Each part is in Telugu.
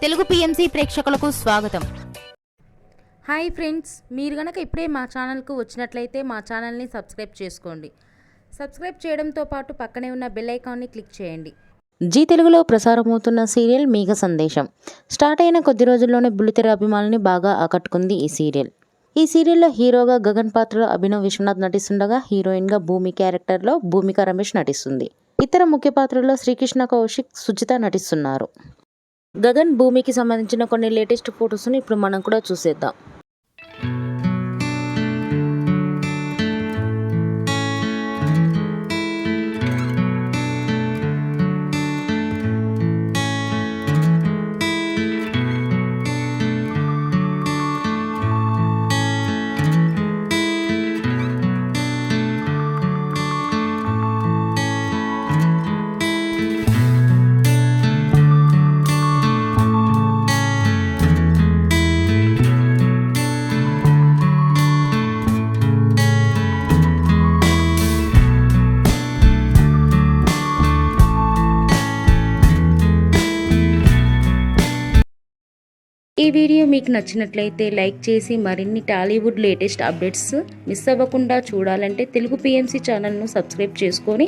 తెలుగు పిఎంసి ప్రేక్షకులకు స్వాగతం. హాయ్ ఫ్రెండ్స్, మీరు గనక ఇప్పుడే మా ఛానల్కు వచ్చినట్లయితే మా ఛానల్ని సబ్స్క్రైబ్ చేసుకోండి. సబ్స్క్రైబ్ చేయడంతో పాటు పక్కనే ఉన్న బెల్ ఐకాన్ని క్లిక్ చేయండి. జీ తెలుగులో ప్రసారమవుతున్న సీరియల్ మేఘ సందేశం స్టార్ట్ అయిన కొద్ది రోజుల్లోనే బుల్లితెర అభిమానుల్ని బాగా ఆకట్టుకుంది ఈ సీరియల్. ఈ సీరియల్లో హీరోగా గగన్ పాత్రలో అభినవ్ విశ్వనాథ్ నటిస్తుండగా హీరోయిన్గా భూమి క్యారెక్టర్లో భూమిక రమేష్ నటిస్తుంది. ఇతర ముఖ్య పాత్రల్లో శ్రీకృష్ణ కౌశిక్, సుజిత నటిస్తున్నారు. గగన్ భూమికి సంబంధించిన కొన్ని లేటెస్ట్ ఫొటోస్ని ఇప్పుడు మనం కూడా చూసేద్దాం. ఈ వీడియో మీకు నచ్చినట్లయితే లైక్ చేసి మరిన్ని టాలీవుడ్ లేటెస్ట్ అప్డేట్స్ మిస్ అవ్వకుండా చూడాలంటే తెలుగు పిఎంసి ఛానల్ను సబ్స్క్రైబ్ చేసుకొని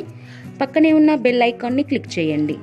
పక్కనే ఉన్న బెల్ ఐకాన్ని క్లిక్ చేయండి.